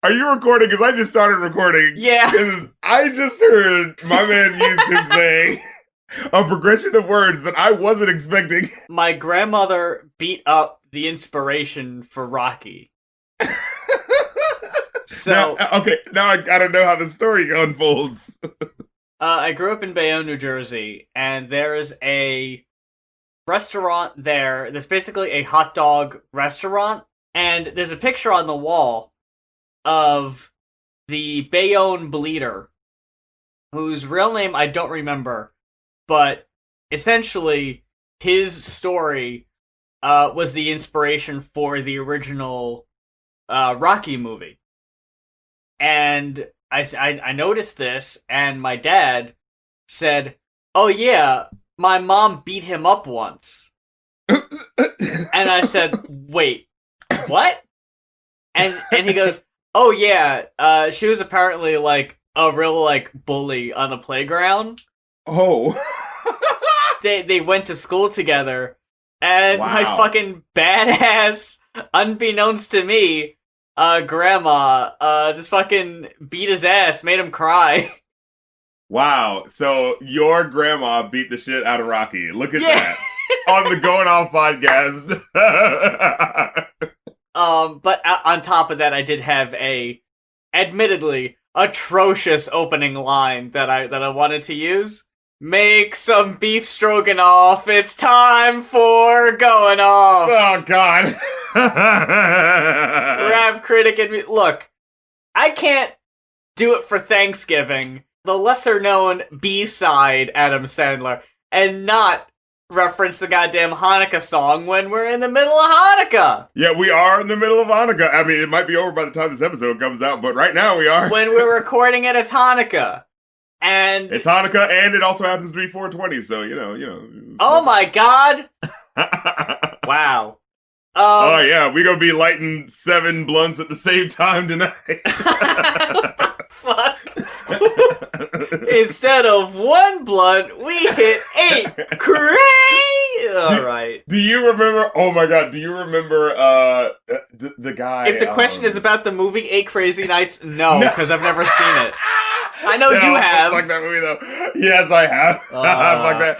Are you recording? Because I just started recording. Yeah. I just heard my man used to say a progression of words that I wasn't expecting. My grandmother beat up the inspiration for Rocky. So, now I gotta know how the story unfolds. I grew up in Bayonne, New Jersey, and there is a restaurant there that's basically a hot dog restaurant, and there's a picture on the wall of the Bayonne Bleeder, whose real name I don't remember, but essentially his story was the inspiration for the original Rocky movie. And I noticed this, and my dad said, "Oh yeah, my mom beat him up once." And I said, "Wait, what?" And he goes, "Oh yeah, she was apparently like a real like bully on the playground." Oh. They went to school together, and my Wow. fucking badass, unbeknownst to me, grandma just fucking beat his ass, made him cry. Wow. So your grandma beat the shit out of Rocky. Look at Yeah. that. On the Going Off podcast. But on top of that, I did have a, admittedly, atrocious opening line that I wanted to use. Make some beef stroganoff. It's time for Going Off. Oh God. Rap critic and me. Look, I can't do it for Thanksgiving, the lesser known B-side Adam Sandler, and not reference the goddamn Hanukkah song when we're in the middle of Hanukkah. Yeah, we are in the middle of Hanukkah. I mean, it might be over by the time this episode comes out, but right now we are. When we're recording it, it's Hanukkah. And it's Hanukkah, and it also happens to be 420, so, you know. Oh my God. Wow. Oh yeah, we gonna be lighting 7 blunts at the same time tonight. What the fuck? Instead of 1 blunt, we hit 8. Cray! Alright. Do you remember, oh my God, do you remember the guy? If the question is about the movie 8 Crazy Nights, no, because I've never seen it. I know you have. Fuck that movie though. Yes, I have. Fuck that.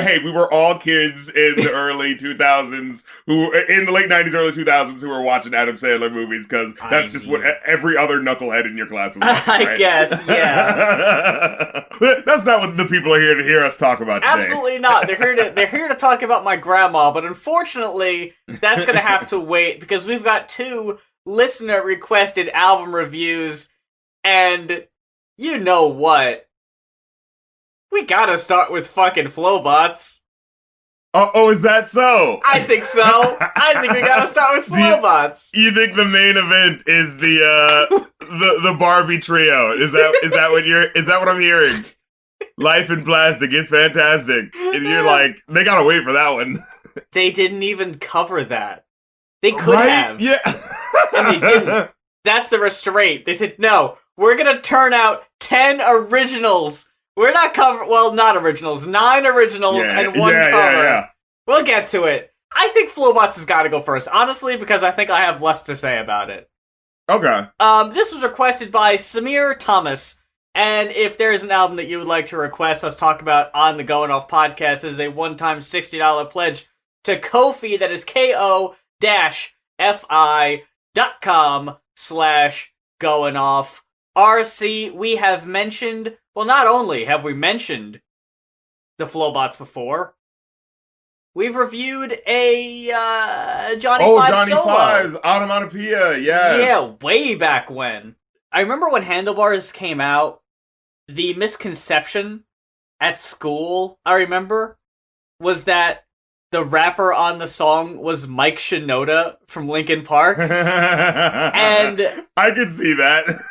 Hey, we were all kids in the early 2000s, in the late 90s, early 2000s, who were watching Adam Sandler movies because that's just what every other knucklehead in your class was watching, right? I guess, yeah. That's not what the people are here to hear us talk about today. Absolutely not. They're here to talk about my grandma, but unfortunately, that's gonna have to wait because we've got 2 listener requested album reviews, and you know what? We gotta start with fucking Flobots. Oh, is that so? I think so. I think we gotta start with Flobots. You think the main event is the Barbie trio? Is that what I'm hearing? Life in Plastic, it's fantastic. And you're like, they gotta wait for that one. They didn't even cover that. They could have. Yeah. And they didn't. That's the restraint. They said, no, we're gonna turn out 10 originals. We're not not originals. 9 originals and 1 cover. Yeah. We'll get to it. I think Flobots has got to go first, honestly, because I think I have less to say about it. Okay. This was requested by Samir Thomas, and if there is an album that you would like to request us talk about on the Going Off podcast, is a one-time $60 pledge to Ko-fi. That is ko-fi.com/goingoff. RC, we have mentioned, well, not only have we mentioned the Flobots before, we've reviewed a Johnny Five solo. Five's Onomatopoeia, yeah. Yeah, way back when. I remember when Handlebars came out, the misconception at school, I remember, was that the rapper on the song was Mike Shinoda from Linkin Park. And I could see that.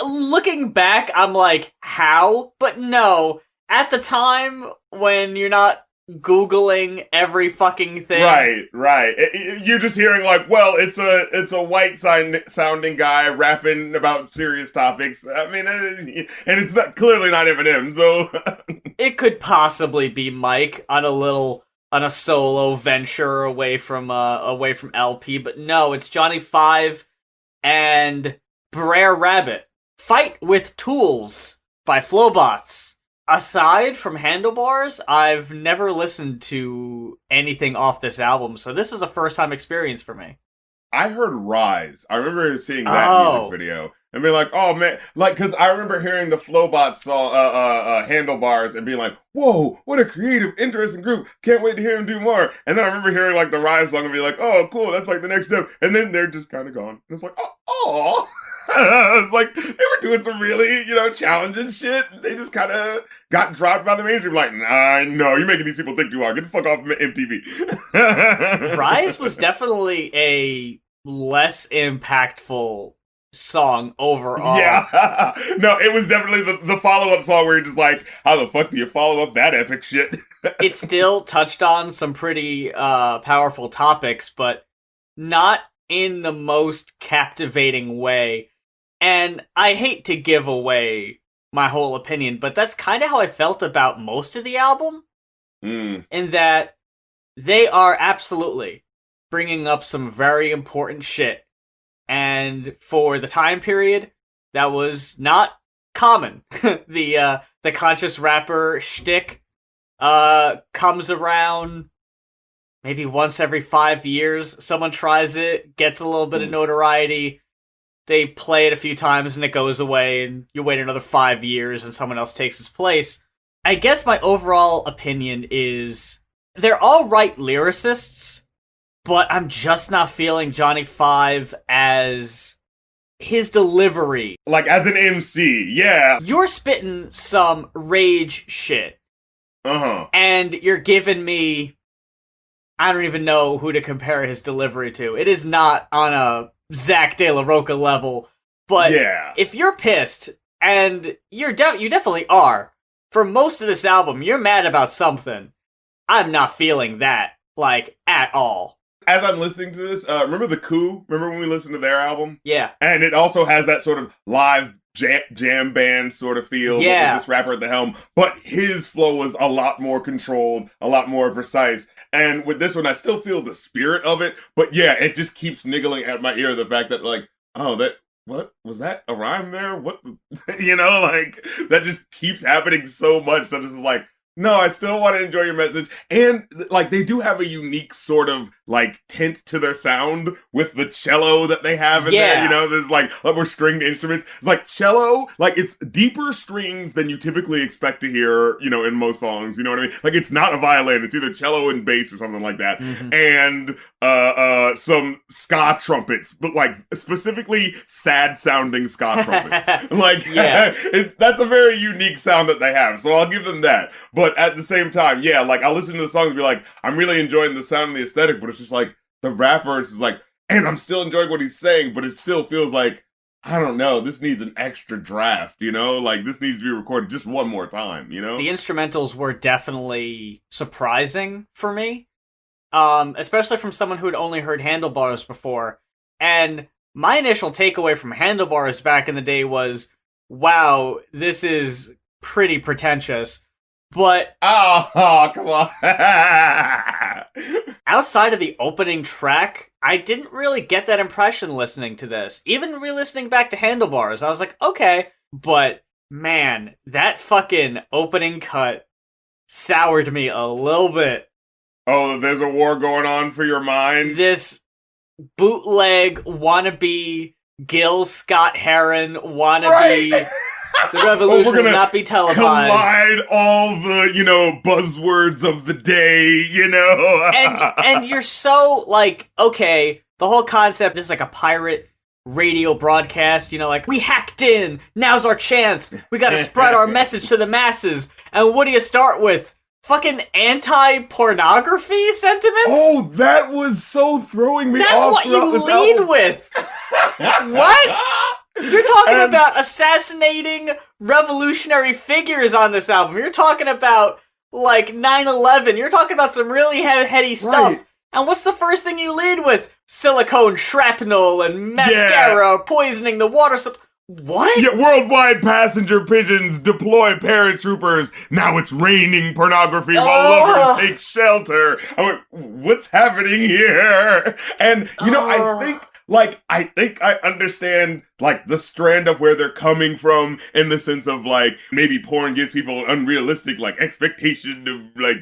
Looking back, I'm like, how? But no, at the time when you're not Googling every fucking thing. Right. You're just hearing like, well, it's a white sounding guy rapping about serious topics. I mean, and it's clearly not Eminem, so it could possibly be Mike on a solo venture away from LP, but no, it's Johnny Five and Brer Rabbit. Fight with Tools by Flobots. Aside from Handlebars, I've never listened to anything off this album, so this is a first-time experience for me. I heard Rise. I remember seeing that music video and being like, oh man, like, because I remember hearing the Flobots song, Handlebars, and being like, whoa, what a creative, interesting group. Can't wait to hear them do more. And then I remember hearing like the Rise song and be like, oh, cool, that's like the next step. And then they're just kind of gone. And it's like, oh. It's like they were doing some really, challenging shit. They just kind of got dropped by the mainstream. Like, nah, no, you're making these people think too hard. Get the fuck off MTV. Rise was definitely a less impactful song overall. Yeah. No, it was definitely the follow-up song where you're just like, how the fuck do you follow up that epic shit? It still touched on some pretty powerful topics, but not in the most captivating way. And I hate to give away my whole opinion, but that's kind of how I felt about most of the album. In that they are absolutely bringing up some very important shit. And for the time period, that was not common. The conscious rapper shtick comes around maybe once every 5 years. Someone tries it, gets a little bit of notoriety. They play it a few times and it goes away, and you wait another 5 years and someone else takes its place. I guess my overall opinion is they're all right lyricists, but I'm just not feeling Johnny Five as his delivery. Like as an MC, yeah. You're spitting some rage shit. And you're giving me, I don't even know who to compare his delivery to. It is not on a Zach De La Rocha level, but if you're pissed, and you definitely are, for most of this album, you're mad about something. I'm not feeling that, like, at all. As I'm listening to this, remember The Coup? Remember when we listened to their album? Yeah. And it also has that sort of live jam band sort of feel with this rapper at the helm, but his flow was a lot more controlled, a lot more precise. And with this one, I still feel the spirit of it, but yeah, it just keeps niggling at my ear the fact that, like, oh, what was that a rhyme there? What, like, that just keeps happening so much. So this is like, no, I still want to enjoy your message. And, like, they do have a unique sort of, like, tint to their sound with the cello that they have in there, there's, like, more stringed instruments. It's like cello, like, it's deeper strings than you typically expect to hear, in most songs, you know what I mean? Like, it's not a violin, it's either cello and bass or something like that. And, some ska trumpets, but, like, specifically sad-sounding ska trumpets. Like, that's a very unique sound that they have, so I'll give them that. But at the same time, like, I'll listen to the songs and be like, I'm really enjoying the sound and the aesthetic, but it's just like, the rapper is like, and I'm still enjoying what he's saying, but it still feels like, I don't know, this needs an extra draft, like, this needs to be recorded just one more time, The instrumentals were definitely surprising for me, especially from someone who had only heard Handlebars before, and my initial takeaway from Handlebars back in the day was, wow, this is pretty pretentious. But come on. Outside of the opening track, I didn't really get that impression listening to this. Even re-listening back to Handlebars, I was like, okay. But man, that fucking opening cut soured me a little bit. Oh, there's a war going on for your mind? This bootleg wannabe Gil Scott-Heron wannabe... The revolution will not be televised. Collide all the, buzzwords of the day, And you're so, like, okay, the whole concept is like a pirate radio broadcast, like, we hacked in, now's our chance, we gotta spread our message to the masses. And what do you start with? Fucking anti-pornography sentiments? Oh, that was so throwing me off. That's what you lead with. What? You're talking about assassinating revolutionary figures on this album. You're talking about, like, 9/11. You're talking about some really heady stuff. Right. And what's the first thing you lead with? Silicone shrapnel and mascara poisoning the water supply. What? Yeah, worldwide passenger pigeons deploy paratroopers. Now it's raining pornography while lovers take shelter. I'm like, what's happening here? And, I think like, I think I understand, like, the strand of where they're coming from in the sense of, like, maybe porn gives people an unrealistic, like, expectation of, like,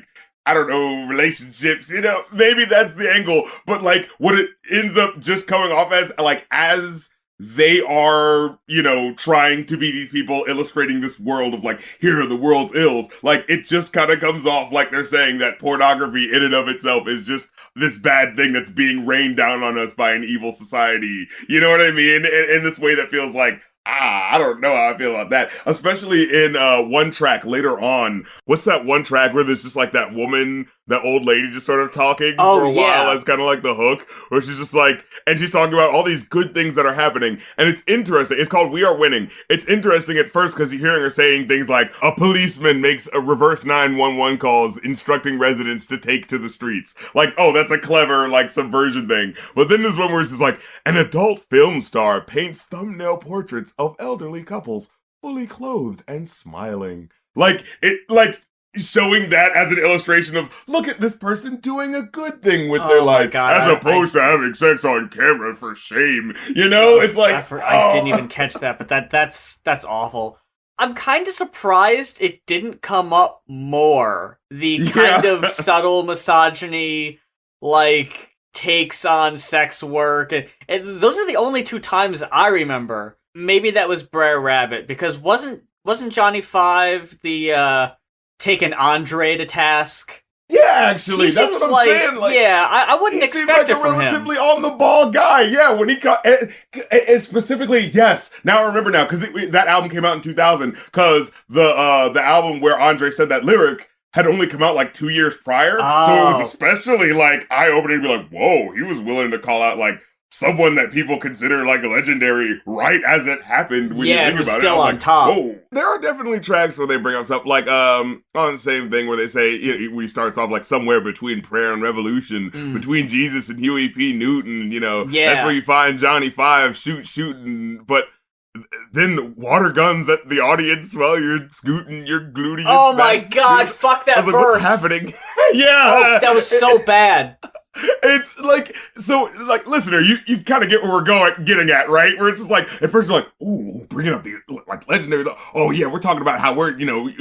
I don't know, relationships, you know, maybe that's the angle, but, like, what it ends up just coming off as, like, as they are, you know, trying to be these people illustrating this world of, like, here are the world's ills. Like, it just kind of comes off like they're saying that pornography in and of itself is just this bad thing that's being rained down on us by an evil society. You know what I mean? In this way that feels like, I don't know how I feel about that. Especially in one track later on. What's that one track where there's just like that woman, that old lady just sort of talking for a while as kind of like the hook, where she's just like, and she's talking about all these good things that are happening. And it's interesting. It's called We Are Winning. It's interesting at first because you're hearing her saying things like, a policeman makes a reverse 911 calls instructing residents to take to the streets. Like, oh, that's a clever, like, subversion thing. But then there's one where it's just like, an adult film star paints thumbnail portraits of elderly couples fully clothed and smiling. Like, it, like, showing that as an illustration of, look at this person doing a good thing with their life, God, as opposed to having sex on camera for shame. You know, it's like, I didn't even catch that, but that's awful. I'm kind of surprised it didn't come up more. The kind of subtle misogyny, like, takes on sex work, and those are the only two times I remember. Maybe that was Brer Rabbit, because wasn't Johnny Five the taking Andre to task? Yeah, actually, that's what I'm saying. Like, yeah, I wouldn't expect it from him. Relatively on the ball guy. Yeah, when he got specifically, yes. Now I remember now because that album came out in 2000. Because the album where Andre said that lyric had only come out like 2 years prior, so it was especially like eye-opening to be like, whoa, he was willing to call out like someone that people consider like legendary right as it happened. When you think about still on top. Whoa. There are definitely tracks where they bring up stuff like on the same thing where they say, you know, we starts off like somewhere between prayer and revolution, between Jesus and Huey P. Newton. You know, that's where you find Johnny Five shooting, but. Then water guns at the audience while you're scooting your gluteus. Oh my God! Fuck that verse. Like, what's happening? Yeah, oh, that was so bad. It's like, so, like, listener, you kind of get where we're getting at, right? Where it's just like, at first you're like, ooh, bringing up the, like, legendary, oh yeah, we're talking about how we're, you know,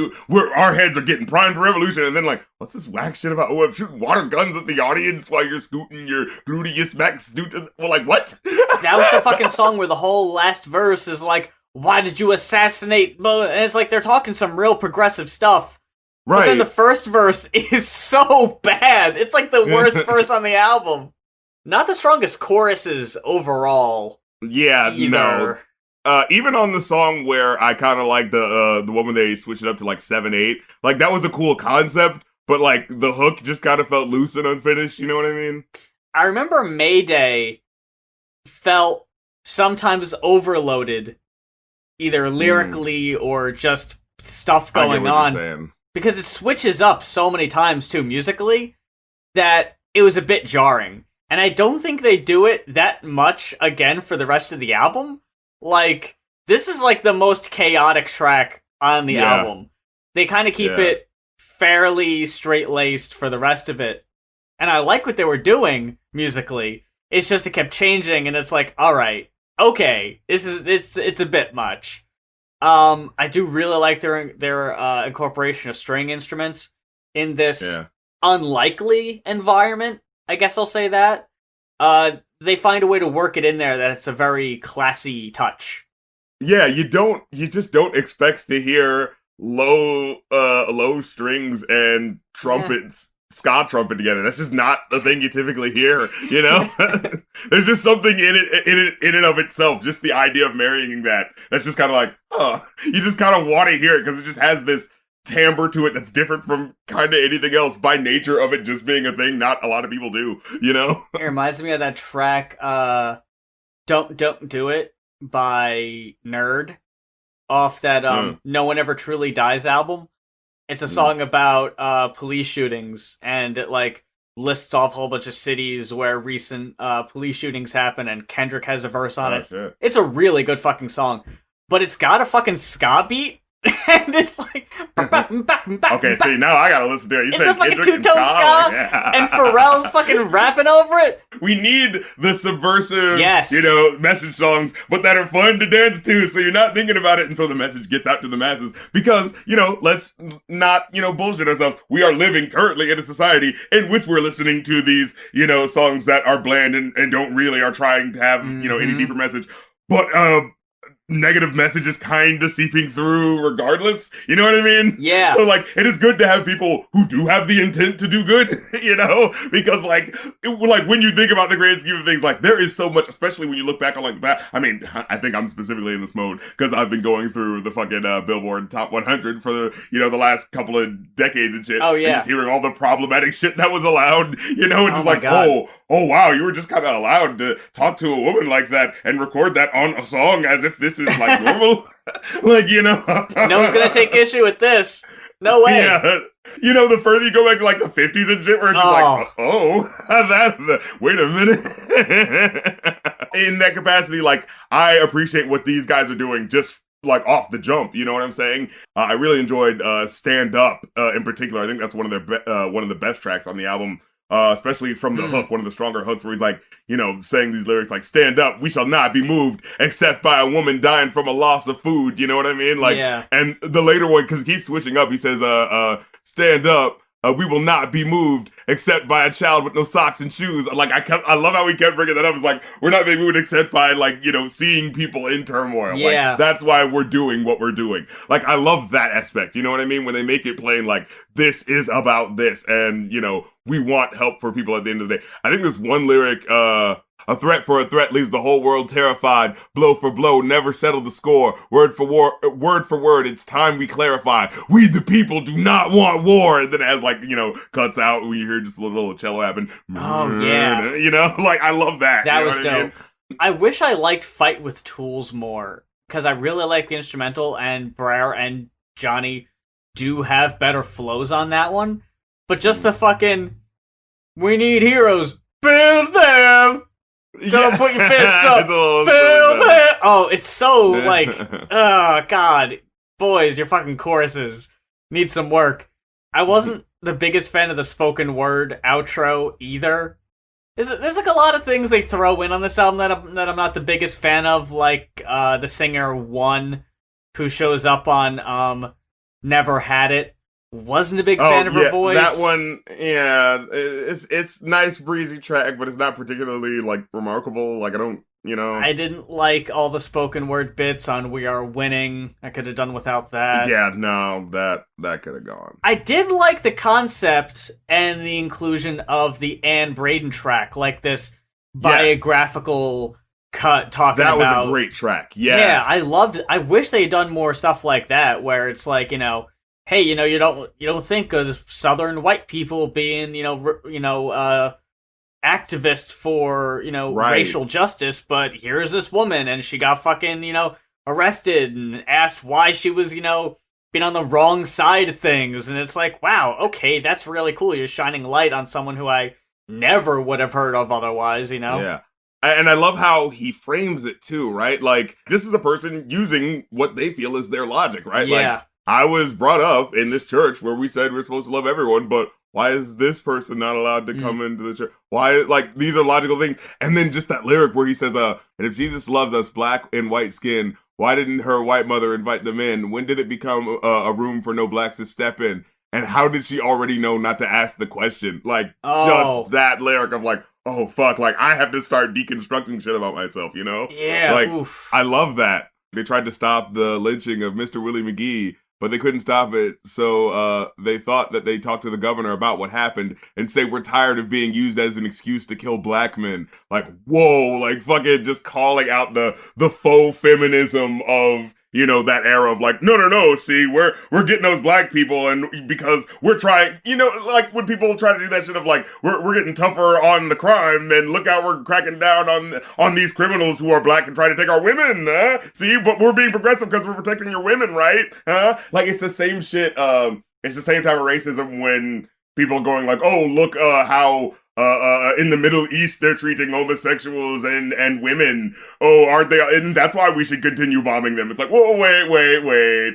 our heads are getting primed for revolution, and then like, what's this whack shit about, oh, I'm shooting water guns at the audience while you're scooting your gluteus max, well, like, what? That was the fucking song where the whole last verse is like, why did you assassinate, and it's like, they're talking some real progressive stuff. Right. But then the first verse is so bad. It's like the worst verse on the album. Not the strongest choruses overall. Yeah, either. No. Even on the song where I kind of like the one when they switched it up to like 7/8, like that was a cool concept, but like the hook just kind of felt loose and unfinished. You know what I mean? I remember Mayday felt sometimes overloaded, either lyrically or just stuff going on. Because it switches up so many times, too, musically, that it was a bit jarring. And I don't think they do it that much again for the rest of the album. Like, this is like the most chaotic track on the album. They kind of keep it fairly straight-laced for the rest of it. And I like what they were doing musically. It's just it kept changing, and it's like, alright, okay, it's a bit much. I do really like their incorporation of string instruments in this unlikely environment. I guess I'll say that. They find a way to work it in there that it's a very classy touch. Yeah, you just don't expect to hear low strings and trumpets. Ska trumpet together. That's just not the thing you typically hear, you know? There's just something in and of itself, just the idea of marrying that's just kind of like, you just kind of want to hear it because it just has this timbre to it that's different from kind of anything else by nature of it just being a thing not a lot of people do, you know? It reminds me of that track, Don't Do It by Nerd off that No One Ever Truly Dies album. It's a song about police shootings, and it like lists off a whole bunch of cities where recent police shootings happen, and Kendrick has a verse on it. Shit. It's a really good fucking song, but it's got a fucking ska beat And it's like, okay, see, now I gotta listen to it. You it's said the fucking Kendrick two-tone and ska, yeah. and Pharrell's fucking rapping over it. We need the subversive, Yes. message songs, but that are fun to dance to, so you're not thinking about it until the message gets out to the masses. Because, let's not, bullshit ourselves. We are living currently in a society in which we're listening to these, songs that are bland and don't really are trying to have, any deeper message. But, negative messages kind of seeping through regardless, you know what I mean? Yeah. So, it is good to have people who do have the intent to do good, because, when you think about the grand scheme of things, there is so much, especially when you look back on, the past. I mean, I think I'm specifically in this mode because I've been going through the fucking Billboard Top 100 for the last couple of decades and shit. Oh, yeah. And just hearing all the problematic shit that was allowed, and just God. oh, wow, you were just kind of allowed to talk to a woman like that and record that on a song as if this is, normal. No one's gonna take issue with this. No way. Yeah. The further you go back to, the 50s and shit, where it's just wait a minute. In that capacity, I appreciate what these guys are doing just off the jump, you know what I'm saying? I really enjoyed Stand Up in particular. I think that's one of the best tracks on the album. Especially from the hook, one of the stronger hooks where he's saying these lyrics stand up, we shall not be moved except by a woman dying from a loss of food, you know what I mean? Yeah. And the later one, because he keeps switching up, he says, stand up, we will not be moved except by a child with no socks and shoes. I love how he kept bringing that up. It's we're not being moved except by seeing people in turmoil. Yeah. That's why we're doing what we're doing. I love that aspect. You know what I mean? When they make it plain, this is about this, and we want help for people at the end of the day. I think there's one lyric, a threat for a threat leaves the whole world terrified. Blow for blow, never settle the score. Word for word, it's time we clarify. We the people do not want war. And then it has cuts out when you hear just a little cello happen. Oh yeah. I love that. That was dope. I mean? I wish I liked Fight with Tools more, because I really like the instrumental, and Brer and Johnny do have better flows on that one. But just the fucking, we need heroes, build them! Don't put your fists up, build them! Oh, it's so, oh, God. Boys, your fucking choruses need some work. I wasn't the biggest fan of the spoken word outro either. There's a lot of things they throw in on this album that I'm not the biggest fan of, the singer One, who shows up on Never Had It. Wasn't a big fan of her voice. That one, yeah, it's nice breezy track, but it's not particularly remarkable. I don't, I didn't like all the spoken word bits on "We Are Winning." I could have done without that. Yeah, no, that could have gone. I did like the concept and the inclusion of the Anne Braden track, this biographical cut talking about. That was a great track. Yes. Yeah, I loved it. I wish they had done more stuff like that, where it's hey, you don't think of Southern white people being, activists for, racial justice, but here's this woman, and she got fucking, arrested and asked why she was, being on the wrong side of things, and it's wow, okay, that's really cool. You're shining light on someone who I never would have heard of otherwise, Yeah. And I love how he frames it too, right? This is a person using what they feel is their logic, right? Yeah. I was brought up in this church where we said we're supposed to love everyone, but why is this person not allowed to come into the church? Why, these are logical things. And then just that lyric where he says, and if Jesus loves us, black and white skin, why didn't her white mother invite them in? When did it become a room for no blacks to step in? And how did she already know not to ask the question? Just that lyric of oh, fuck, I have to start deconstructing shit about myself, Yeah, oof. I love that. They tried to stop the lynching of Mr. Willie McGee, but they couldn't stop it, so they thought that they talked to the governor about what happened and say we're tired of being used as an excuse to kill black men. Whoa, fucking just calling out the faux feminism of that era of no, see, we're getting those black people, and because we're trying, when people try to do that shit of we're getting tougher on the crime, and look out, we're cracking down on these criminals who are black and trying to take our women, see, but we're being progressive because we're protecting your women, right? It's the same shit, it's the same type of racism when people going oh, look how in the Middle East, they're treating homosexuals and women. Oh, aren't they? And that's why we should continue bombing them. It's like, whoa, wait.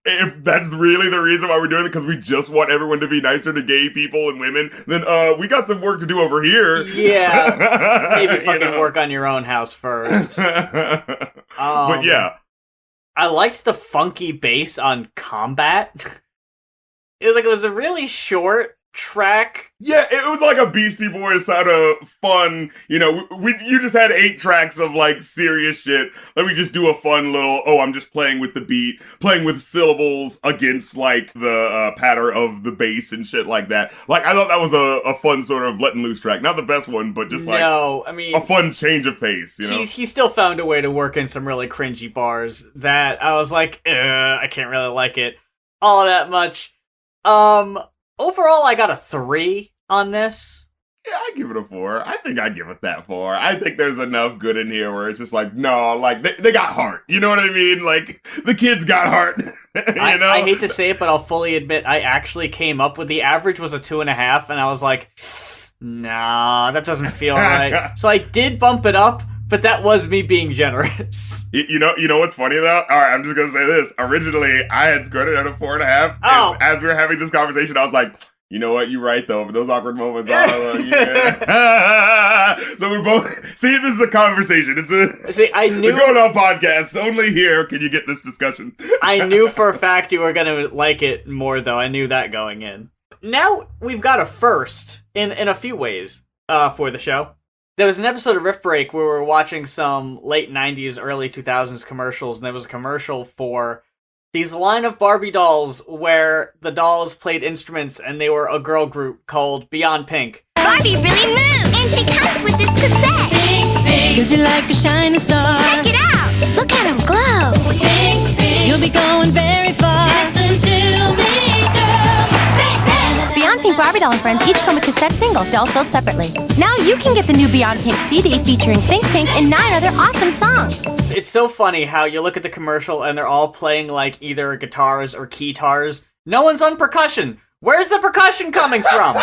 If that's really the reason why we're doing it, because we just want everyone to be nicer to gay people and women, then we got some work to do over here. Yeah, maybe fucking work on your own house first. But yeah. I liked the funky bass on Combat. It was a really short track. Yeah, it was like a Beastie Boys sort of fun, you just had 8 tracks of like serious shit. Let me just do a fun little, I'm just playing with the beat, playing with syllables against like the patter of the bass and shit like that. Like I thought that was a fun sort of letting loose track. Not the best one, but just like a fun change of pace, He still found a way to work in some really cringy bars that I was like, I can't really like it all that much. Overall, I got a 3 on this. Yeah, I give it a 4. I think I give it that 4. I think there's enough good in here where it's just like, no, like, they got heart. You know what I mean? Like, the kids got heart. I hate to say it, but I'll fully admit I actually came up with the average was a 2.5, and I was like, nah, that doesn't feel right. So I did bump it up, but that was me being generous. You know what's funny though? All right, I'm just gonna say this. Originally, I had scored it at a 4.5. Oh. As we were having this conversation, I was like, you know what? You're right though. But those awkward moments are yeah. So we both see. This is a conversation. I knew the Going On podcast. Only here can you get this discussion. I knew for a fact you were gonna like it more though. I knew that going in. Now we've got a first in a few ways for the show. There was an episode of Riff Break where we were watching some late 90s, early 2000s commercials, and there was a commercial for these line of Barbie dolls where the dolls played instruments and they were a girl group called Beyond Pink. Barbie really moves, and she comes with this cassette. Pink, pink, 'cause you're like a shining star. Check it out. Look at him glow. Pink, pink, you'll be going very far. Listen to me, girl. Pink, pink. Beyond Pink Barbie doll and friends each come with cassette singles, dolls sold separately. Now you can get the new Beyond Pink CD featuring Think Pink and 9 other awesome songs. It's so funny how you look at the commercial and they're all playing like either guitars or keytars. No one's on percussion. Where's the percussion coming from?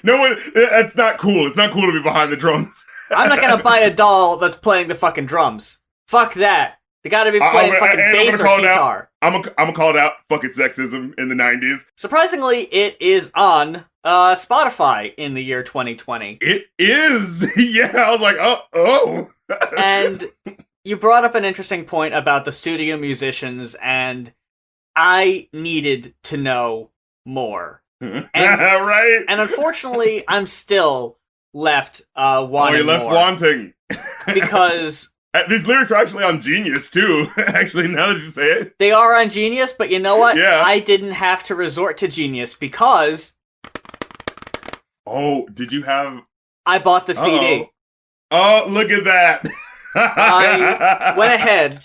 No one. That's not cool. It's not cool to be behind the drums. I'm not gonna buy a doll that's playing the fucking drums. Fuck that. They gotta be playing fucking bass or guitar. I'm gonna call it out. Fucking sexism in the 90s. Surprisingly, it is on Spotify in the year 2020. It is. Yeah, I was like, oh. And you brought up an interesting point about the studio musicians, and I needed to know more. And, right? And unfortunately, I'm still left wanting more. Oh, you're left wanting. Because these lyrics are actually on Genius, too. Actually, now that you say it. They are on Genius, but you know what? Yeah. I didn't have to resort to Genius because... Oh, did you have... I bought the CD. Oh, look at that. I went ahead.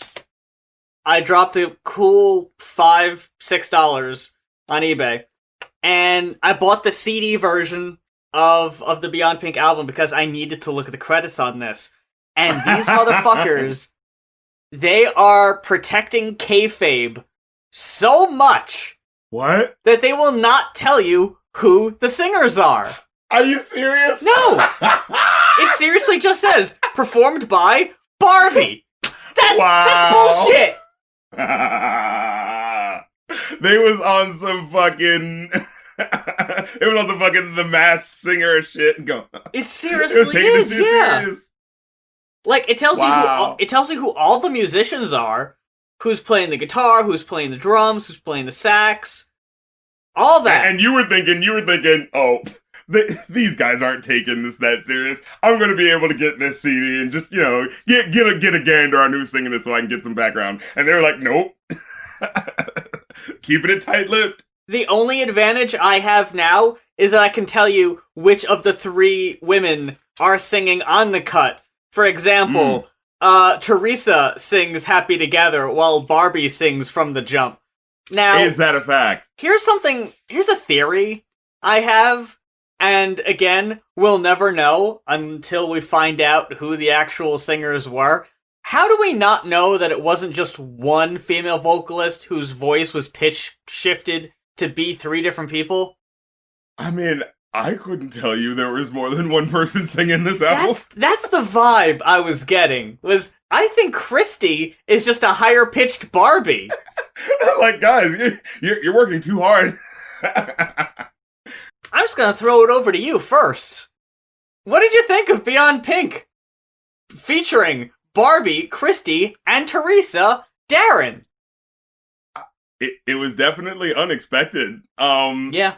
I dropped a cool $5, $6 on eBay. And I bought the CD version of the Beyond Pink album because I needed to look at the credits on this. And these motherfuckers, they are protecting kayfabe so much. What? That they will not tell you who the singers are. Are you serious? No! It seriously just says, performed by Barbie. That's bullshit! They was on some fucking... it was on some fucking The Masked Singer shit. It seriously is, yeah. Serious. Like, it tells you who all the musicians are, who's playing the guitar, who's playing the drums, who's playing the sax, all that. And you were thinking, oh, these guys aren't taking this that serious. I'm going to be able to get this CD and just, get a gander on who's singing this so I can get some background. And they're like, nope. Keeping it tight-lipped. The only advantage I have now is that I can tell you which of the 3 women are singing on the cut. For example, Teresa sings Happy Together while Barbie sings From the Jump. Now, is that a fact? Here's a theory I have, and again, we'll never know until we find out who the actual singers were. How do we not know that it wasn't just one female vocalist whose voice was pitch shifted to be 3 different people? I mean, I couldn't tell you there was more than one person singing this album. That's the vibe I was getting. I think Christy is just a higher pitched Barbie. Like, guys, you're working too hard. I'm just gonna throw it over to you first. What did you think of Beyond Pink? Featuring Barbie, Christy, and Teresa, Darren. It was definitely unexpected. Yeah.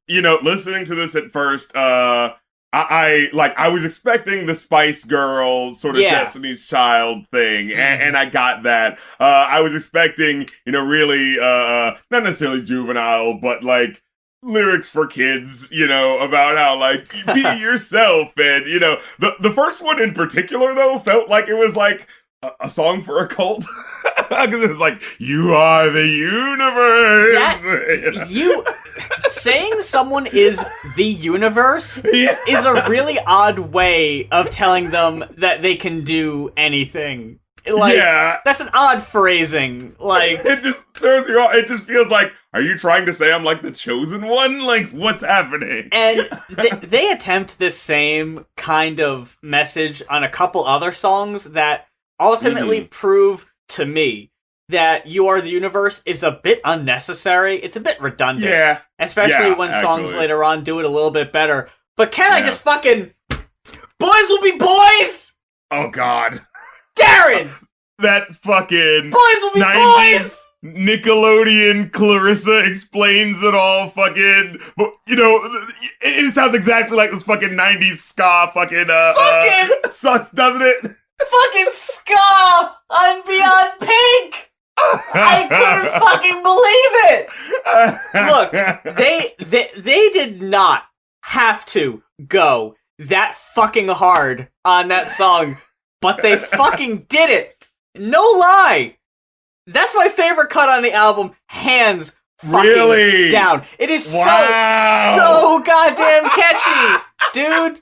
You know, listening to this at first, I was expecting the Spice Girl sort of Destiny's Child thing, and I got that. I was expecting, you know, really, not necessarily juvenile, but like lyrics for kids, you know, about how like be yourself, and you know, the first one in particular though felt like it was like a song for a cult. Because it was like, you are the universe. You saying someone is the universe is a really odd way of telling them that they can do anything. Like, that's an odd phrasing. Like, it just throws you off. It just feels like, are you trying to say I'm like the chosen one? Like, what's happening? And they attempt this same kind of message on a couple other songs that ultimately prove to me that You Are the Universe is a bit unnecessary. It's a bit redundant. Yeah. Especially when songs later on do it a little bit better. But can I just fucking... Boys will be boys! Oh, God. Darren! That fucking... Boys will be boys! Nickelodeon Clarissa Explains It All fucking... But, you know, it sounds exactly like this fucking 90s ska fucking... sucks, doesn't it? Fucking ska on Beyond Pink! I couldn't fucking believe it! Look, they did not have to go that fucking hard on that song, but they fucking did it. No lie. That's my favorite cut on the album, hands fucking down. It is so goddamn catchy, dude.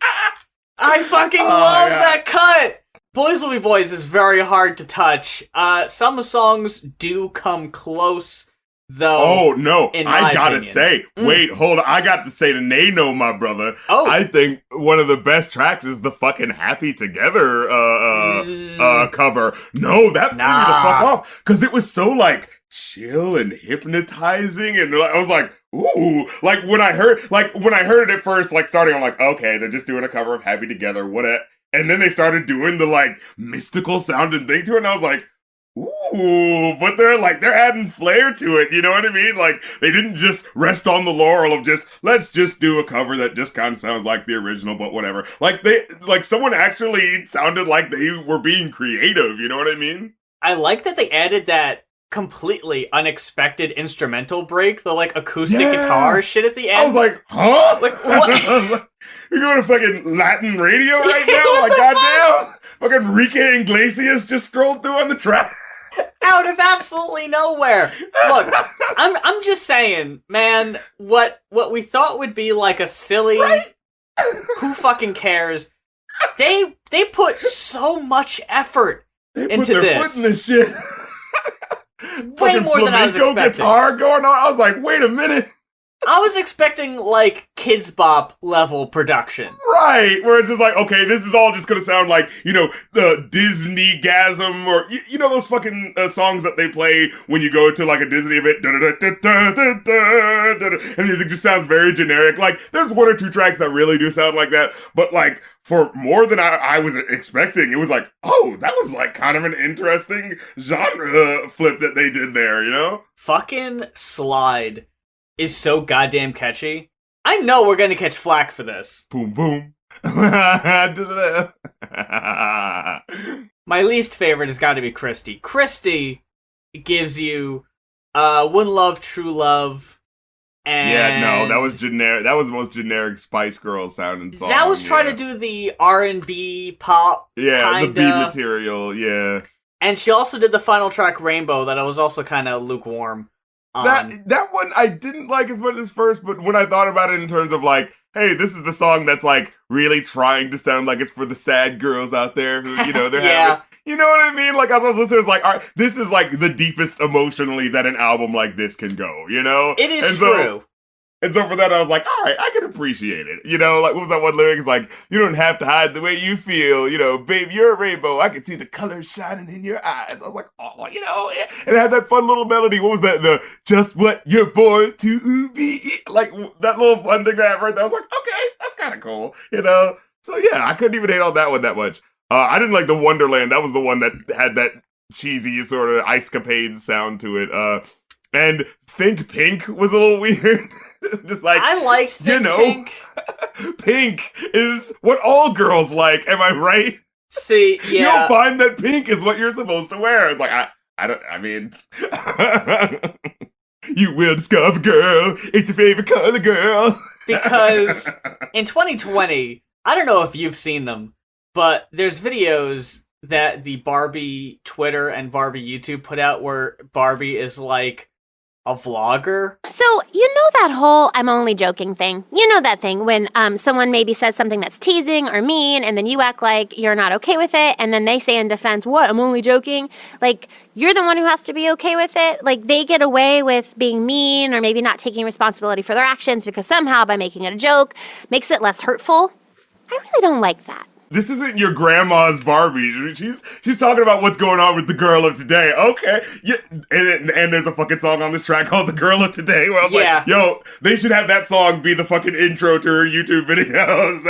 I fucking love that cut. Boys Will Be Boys is very hard to touch. Some songs do come close, though. Oh, no. I gotta opinion. say. Wait, hold on. I got to say to Nano, my brother. Oh. I think one of the best tracks is the fucking Happy Together cover. No, that threw me the fuck off. Because it was so, like, chill and hypnotizing. And I was like, ooh. Like, when I heard it at first, like, starting, I'm like, okay, they're just doing a cover of Happy Together. And then they started doing the, like, mystical sounding thing to it, and I was like, ooh, but they're adding flair to it, you know what I mean? Like, they didn't just rest on the laurel of let's just do a cover that just kind of sounds like the original, but whatever. Like, someone actually sounded like they were being creative, you know what I mean? I like that they added that completely unexpected instrumental break, the, like, acoustic guitar shit at the end. I was like, huh? Like, what? You're going to fucking Latin radio right now? Like, goddamn! Fucking Enrique Iglesias just strolled through on the track. Out of absolutely nowhere. Look, I'm just saying, man, what we thought would be like a silly who fucking cares? They put so much effort into their foot in this shit. Way more than I was expecting. Guitar going on. I was like, wait a minute. I was expecting, like, Kids Bop level production. Right, where it's just like, okay, this is all just gonna sound like, you know, the Disney-gasm, or, you know those fucking songs that they play when you go to, like, a Disney event, and it just sounds very generic. Like, there's one or two tracks that really do sound like that, but, like, for more than I was expecting, it was like, oh, that was, like, kind of an interesting genre flip that they did there, you know? Fucking Slide is so goddamn catchy. I know we're gonna catch flack for this. Boom, boom. My least favorite has got to be Christy. Christy gives you One Love, True Love, and... Yeah, no, that was generic. That was the most generic Spice Girl sounding song. That was trying to do the R&B pop, the B material, yeah. And she also did the final track, Rainbow, that I was also kind of lukewarm. That one I didn't like as much as first, but when I thought about it in terms of like, hey, this is the song that's like really trying to sound like it's for the sad girls out there who, you know, they're having, you know what I mean? Like, as I was listening, it's like, all right, this is like the deepest emotionally that an album like this can go, you know? It is true. And so for that, I was like, all right, I can appreciate it. You know, like, what was that one lyric? It's like, you don't have to hide the way you feel. You know, babe, you're a rainbow. I can see the colors shining in your eyes. I was like, oh, you know, yeah. And it had that fun little melody. What was that? The just what you're born to be. Like, that little fun thing that I heard. I was like, okay, that's kind of cool. You know? So yeah, I couldn't even hate on that one that much. I didn't like the Wonderland. That was the one that had that cheesy sort of ice-capade sound to it. And Think Pink was a little weird. Just like, I liked Think Pink. Pink is what all girls like. Am I right? See, yeah. You'll find that pink is what you're supposed to wear. It's like, I mean, you will discover, girl. It's your favorite color, girl. Because in 2020, I don't know if you've seen them, but there's videos that the Barbie Twitter and Barbie YouTube put out where Barbie is like a vlogger. So, you know that whole I'm only joking thing? You know that thing when someone maybe says something that's teasing or mean, and then you act like you're not okay with it, and then they say in defense, what, I'm only joking? Like, you're the one who has to be okay with it? Like, they get away with being mean or maybe not taking responsibility for their actions because somehow by making it a joke makes it less hurtful. I really don't like that. This isn't your grandma's Barbie. She's talking about what's going on with the girl of today. Okay, yeah, and there's a fucking song on this track called "The Girl of Today." Where I was like, "Yo, they should have that song be the fucking intro to her YouTube videos."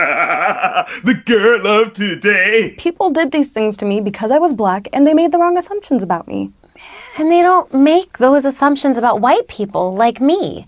The girl of today. People did these things to me because I was black, and they made the wrong assumptions about me. And they don't make those assumptions about white people like me.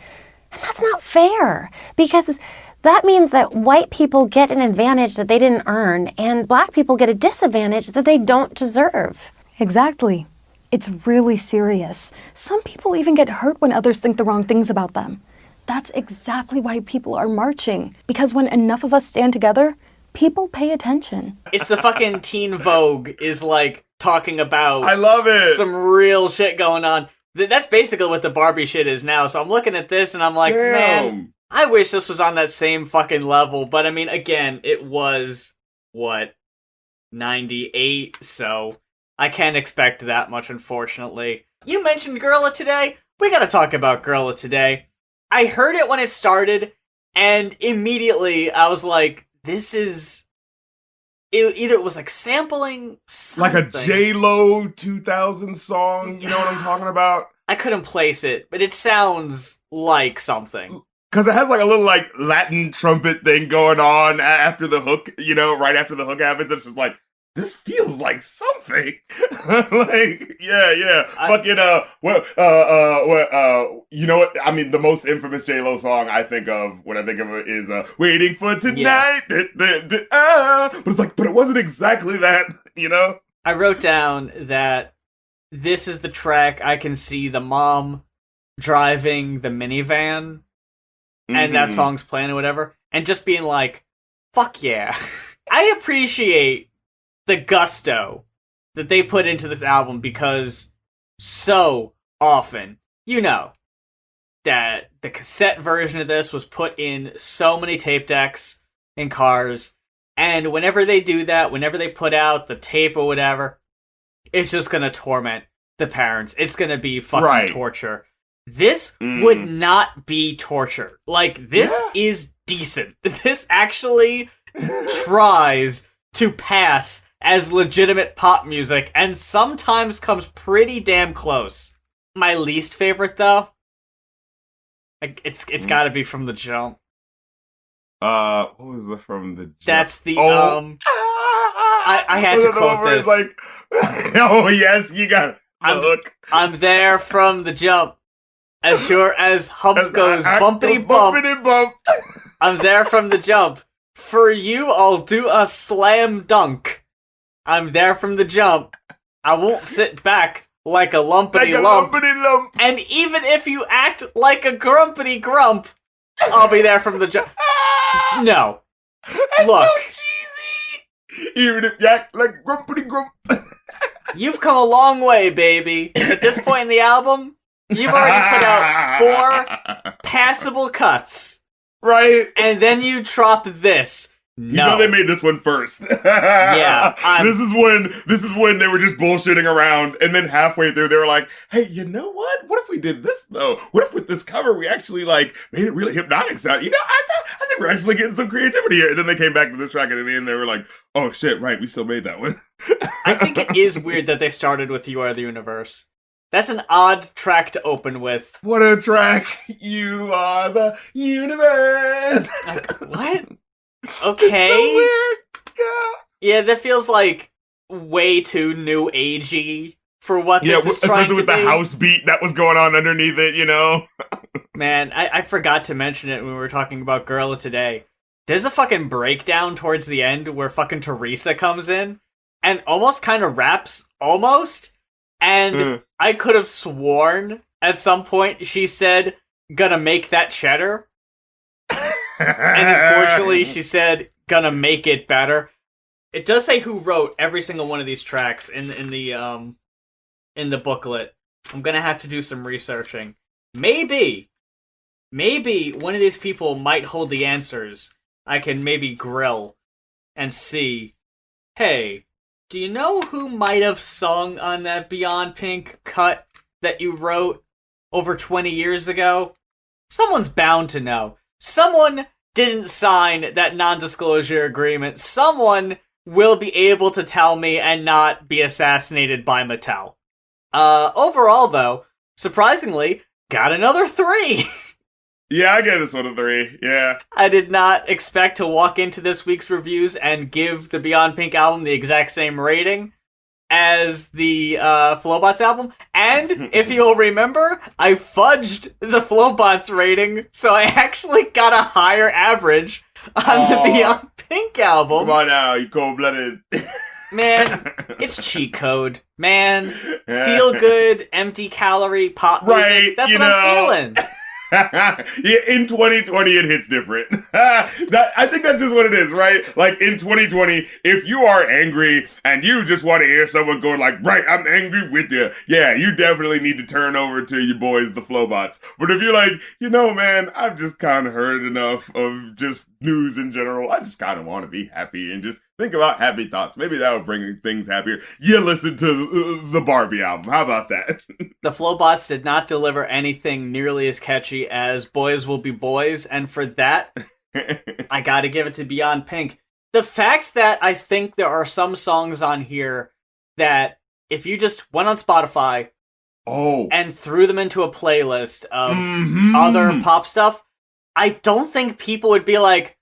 And that's not fair, because that means that white people get an advantage that they didn't earn, and black people get a disadvantage that they don't deserve. Exactly. It's really serious. Some people even get hurt when others think the wrong things about them. That's exactly why people are marching. Because when enough of us stand together, people pay attention. It's the fucking Teen Vogue is like talking about I love it. Some real shit going on. That's basically what the Barbie shit is now. So I'm looking at this and I'm like, man, I wish this was on that same fucking level. But I mean, again, it was, 98? So I can't expect that much, unfortunately. You mentioned Girl of Today. We gotta talk about Girl of Today. I heard it when it started, and immediately I was like, this is... Either it was like sampling something. Like a J-Lo 2000 song, you know what I'm talking about? I couldn't place it, but it sounds like something. Because it has like a little like Latin trumpet thing going on after the hook, you know, right after the hook happens. It's just like, this feels like something. Like, yeah. You know what? I mean, the most infamous J-Lo song I think of when I think of it is Waiting for Tonight. Yeah. But it's like, but it wasn't exactly that, you know? I wrote down that this is the track I can see the mom driving the minivan and that song's playing or whatever, and just being like, fuck yeah. I appreciate the gusto that they put into this album, because so often, you know, that the cassette version of this was put in so many tape decks in cars, and whenever they do that, whenever they put out the tape or whatever, it's just gonna torment the parents. It's gonna be fucking torture. This would not be torture. Like, this is decent. This actually tries to pass as legitimate pop music, and sometimes comes pretty damn close. My least favorite, though, it's gotta be From the Jump. What was the From the Jump? That's the, I had to quote this. Like, oh, yes, you got it. Look. I'm there from the jump. As sure as hump goes bumpity bump. I'm there from the jump. For you, I'll do a slam dunk. I'm there from the jump. I won't sit back like a lumpity lump. And even if you act like a grumpity grump, I'll be there from the jump. No. Look. So cheesy. Even if you act like grumpity grump. You've come a long way, baby. At this point in the album, you've already put out 4 passable cuts. Right. And then you drop this. You know they made this one first. Yeah, this is when they were just bullshitting around, and then halfway through they were like, "Hey, you know what? What if we did this though? What if with this cover we actually like made it really hypnotic sound? You know, I think we're actually getting some creativity here." And then they came back to this track, and in the end they were like, "Oh shit, right? We still made that one." I think it is weird that they started with "You Are the Universe." That's an odd track to open with. What a track! You are the universe. Like, what? Okay. It's so weird. Yeah. Yeah, that feels like way too new agey for what this is trying to be. Especially with the house beat that was going on underneath it, you know? Man, I forgot to mention it when we were talking about Gorilla today. There's a fucking breakdown towards the end where fucking Teresa comes in and almost kind of raps, almost. And I could have sworn at some point she said, "Gonna make that cheddar." And unfortunately, she said, "Gonna make it better." It does say who wrote every single one of these tracks in the booklet. I'm gonna have to do some researching. Maybe one of these people might hold the answers. I can maybe grill and see. Hey, do you know who might have sung on that Beyond Pink cut that you wrote over 20 years ago? Someone's bound to know. Someone didn't sign that non-disclosure agreement. Someone will be able to tell me and not be assassinated by Mattel. Overall, though, surprisingly, got another 3. Yeah, I gave this one a 3. Yeah. I did not expect to walk into this week's reviews and give the Beyond Pink album the exact same rating as the Flobots album. And if you'll remember, I fudged the Flobots rating, so I actually got a higher average on the Beyond Pink album. Come on now, you cold-blooded. Man, it's cheat code. Man, feel good, empty calorie pop music. Right, That's what I'm feeling. Yeah, in 2020 it hits different. I think that's just what it is, right? Like in 2020, if you are angry and you just want to hear someone going like, "Right, I'm angry with you," yeah, you definitely need to turn over to your boys, the Flobots. But if you're like, you know, man, I've just kind of heard enough of just news in general, I just kind of want to be happy and just think about happy thoughts. Maybe that will bring things happier. You listen to the Barbie album. How about that? The Flobots did not deliver anything nearly as catchy as Boys Will Be Boys, and for that, I gotta give it to Beyond Pink. The fact that I think there are some songs on here that if you just went on Spotify and threw them into a playlist of other pop stuff, I don't think people would be like,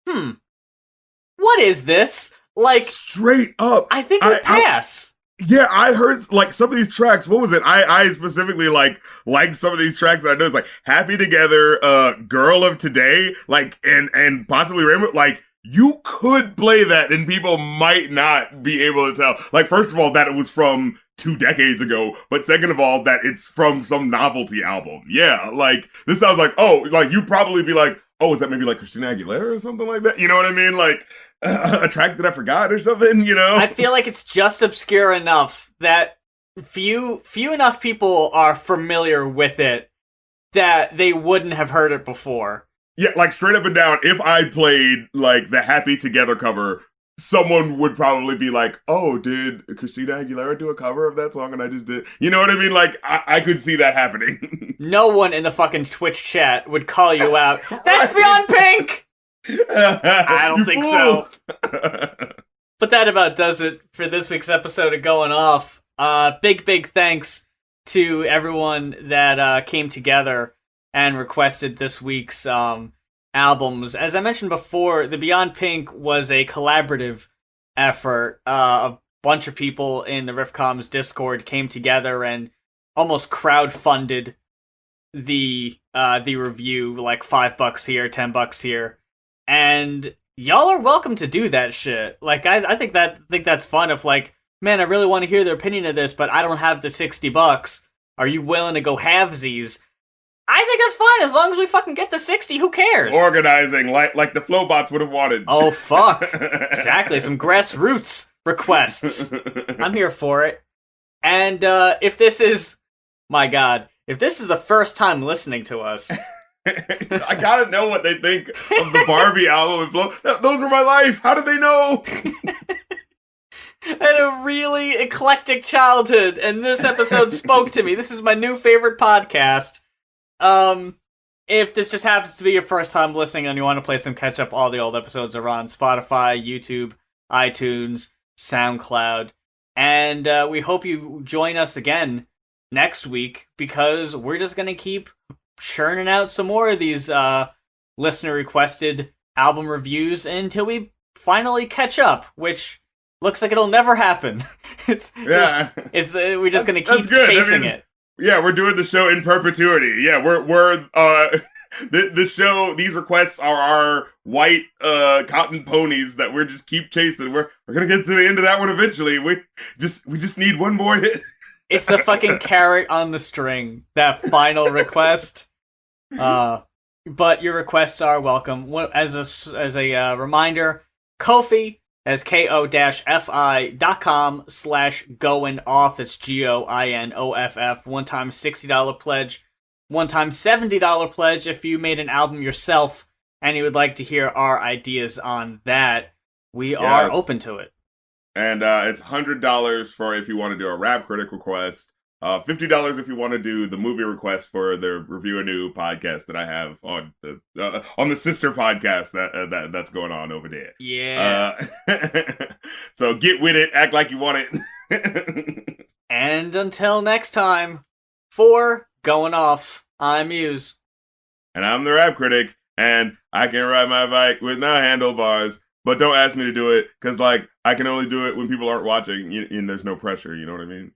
what is this? Like, straight up. I think it would pass. Yeah, I heard like some of these tracks. What was it? I specifically liked some of these tracks that I know. It's like "Happy Together," "Girl of Today," like and possibly "Rainbow." Like you could play that and people might not be able to tell. Like first of all, that it was from 2 decades ago, but second of all, that it's from some novelty album. Yeah, like this sounds like like you'd probably be like, "Oh, is that maybe like Christina Aguilera or something like that?" You know what I mean? Like. A track that I forgot or something, you know? I feel like it's just obscure enough that few enough people are familiar with it that they wouldn't have heard it before. Yeah, like straight up and down, if I played like the Happy Together cover, someone would probably be like, "Oh, did Christina Aguilera do a cover of that song and I just did?" You know what I mean? Like, I could see that happening. No one in the fucking Twitch chat would call you out. That's Beyond Pink! I don't think so. But that about does it for this week's episode of Going Off. Big thanks to everyone that came together and requested this week's albums. As I mentioned before, the Beyond Pink was a collaborative effort. A bunch of people in the Riffcoms Discord came together and almost crowdfunded the review, like $5 here, $10 here. And y'all are welcome to do that shit. Like, I think that's fun. If like, man, I really want to hear their opinion of this, but I don't have the $60. Are you willing to go halvesies? I think that's fine as long as we fucking get the 60. Who cares? Organizing like the Flobots would have wanted. Oh fuck! Exactly, some grassroots requests. I'm here for it. And if this is, my God, if this is the first time listening to us. I gotta know what they think of the Barbie album and Flo. Those were my life. How did they know? I had a really eclectic childhood, and this episode spoke to me. This is my new favorite podcast. If this just happens to be your first time listening and you want to play some catch up, all the old episodes are on Spotify, YouTube, iTunes, SoundCloud. And we hope you join us again next week, because we're just going to keep churning out some more of these listener requested album reviews until we finally catch up, which looks like it'll never happen. We're just going to keep chasing it. Yeah, we're doing the show in perpetuity. Yeah, we're the show. These requests are our white cotton ponies that we're just keep chasing. We're gonna get to the end of that one eventually. We just need one more hit. It's the fucking carrot on the string. That final request. But your requests are welcome. As a reminder, Ko-fi. As ko-fi.com/goinoff. That's GOINOFF. One-time $60 pledge. One-time $70 pledge if you made an album yourself and you would like to hear our ideas on that. We are open to it. And it's $100 for if you want to do a Rap Critic request. $50 if you want to do the movie request for the Review a New podcast that I have on the sister podcast that's going on over there. Yeah. So get with it. Act like you want it. And until next time, for Going Off, I'm Muse. And I'm the Rap Critic. And I can ride my bike with no handlebars. But don't ask me to do it, because, like, I can only do it when people aren't watching, and there's no pressure, you know what I mean?